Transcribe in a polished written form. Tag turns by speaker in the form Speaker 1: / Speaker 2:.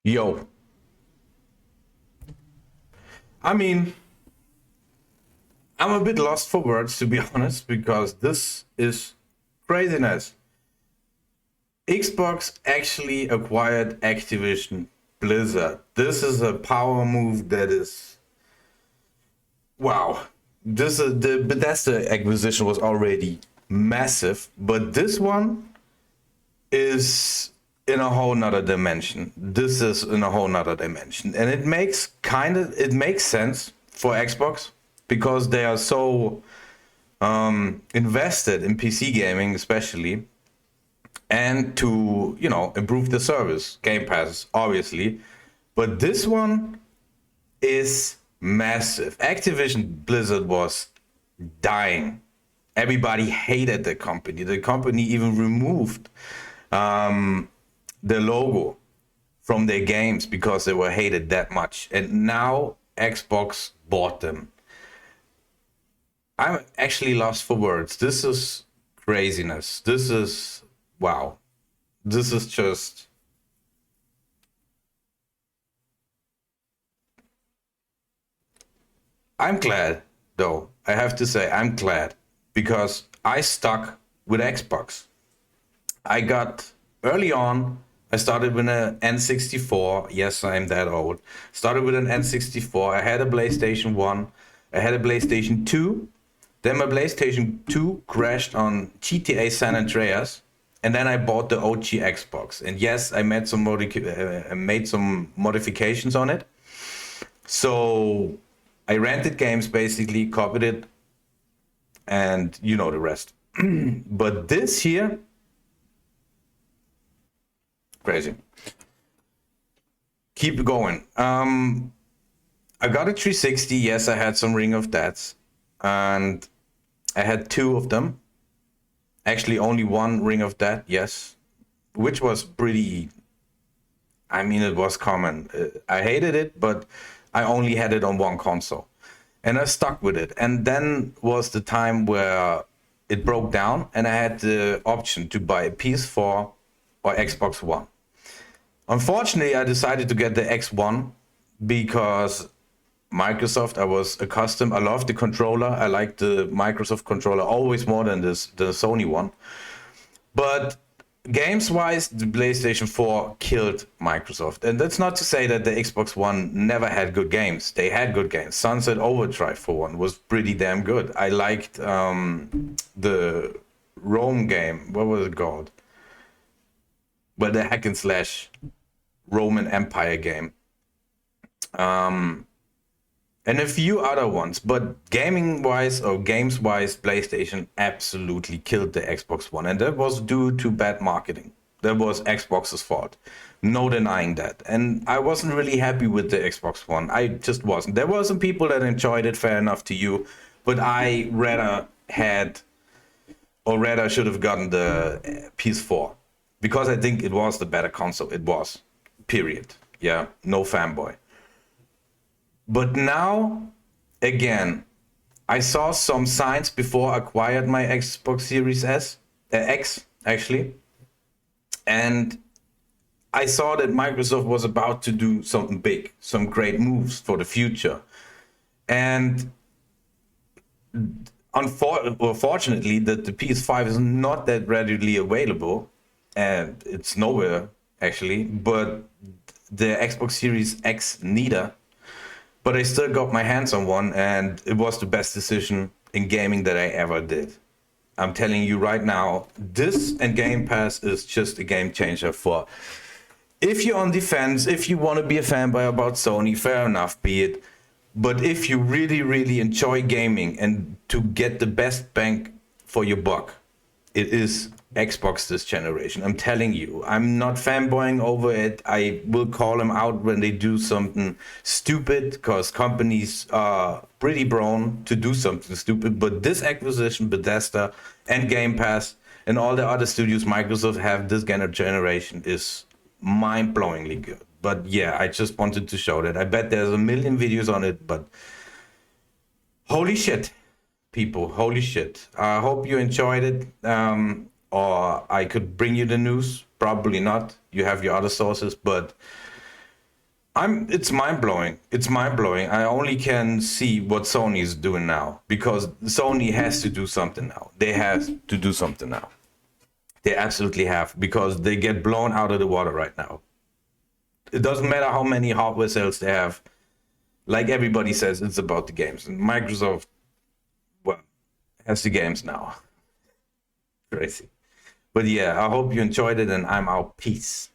Speaker 1: Yo, I mean, I'm a bit lost for words to be honest, because this is craziness. Xbox actually acquired Activision Blizzard. This is a power move that is wow. This is the Bethesda acquisition was already massive, but this one is in a whole nother dimension. This is in a whole nother dimension, and it makes sense for Xbox because they are so invested in PC gaming, especially, and to improve the service. Game Pass, obviously, but this one is massive. Activision Blizzard was dying. Everybody hated the company. The company even removed the logo from their games because they were hated that much. And now Xbox bought them. I'm actually lost for words. This is craziness. This is wow. This is just I'm glad though. I have to say I'm glad because I stuck with Xbox. I got early on. I started with an N64. Yes, I'm that old. Started with an N64. I had a PlayStation 1. I had a PlayStation 2. Then my PlayStation 2 crashed on GTA San Andreas. And then I bought the OG Xbox. And yes, I made some modifications on it. So I rented games basically, copied it, and you know the rest. But this here, crazy. Keep going. I got a 360. Yes, I had some Ring of Deaths, and I had two of them. Actually, only one Ring of Death. Yes, which was pretty. I mean, it was common. I hated it, but I only had it on one console, and I stuck with it. And then was the time where it broke down, and I had the option to buy a PS4 or Xbox One. Unfortunately, I decided to get the X1 because Microsoft, I was accustomed. I love the controller. I like the Microsoft controller always more than the Sony one. But games wise, the PlayStation 4 killed Microsoft. And that's not to say that the Xbox One never had good games. They had good games. Sunset Overdrive, for one, was pretty damn good. I liked the Rome game. What was it called? Well, the hack and slash Roman Empire game. Um, and a few other ones, but gaming wise or games wise, PlayStation absolutely killed the Xbox One, and that was due to bad marketing. That was Xbox's fault. No denying that. And I wasn't really happy with the Xbox One. I just wasn't. There were some people that enjoyed it, fair enough to you, but I rather should have gotten the PS4 because I think it was the better console. It was, period. Yeah, no fanboy. But now, again, I saw some signs before I acquired my Xbox Series X, actually, and I saw that Microsoft was about to do something big, some great moves for the future. And unfortunately, that the PS5 is not that readily available, and it's nowhere actually, but the Xbox Series X neither. But I still got my hands on one, and it was the best decision in gaming that I ever did. I'm telling you right now, this and Game Pass is just a game changer for. If you're on defense, if you want to be a fanboy about Sony, fair enough, be it. But if you really, really enjoy gaming and to get the best bang for your buck, it is Xbox this generation. I'm telling you, I'm not fanboying over it. I will call them out when they do something stupid because companies are pretty prone to do something stupid. But this acquisition, Bethesda and Game Pass and all the other studios Microsoft have this generation is mind-blowingly good. But yeah, I just wanted to show that. I bet there's a million videos on it, but holy shit, people, holy shit. I hope you enjoyed it. Or I could bring you the news. Probably not. You have your other sources, but It's mind blowing. It's mind blowing. I only can see what Sony is doing now because Sony has to do something now. They have to do something now. They absolutely have because they get blown out of the water right now. It doesn't matter how many hardware sales they have. Like everybody says, it's about the games. And Microsoft, well, has the games now. Crazy. But yeah, I hope you enjoyed it and I'm out. Peace.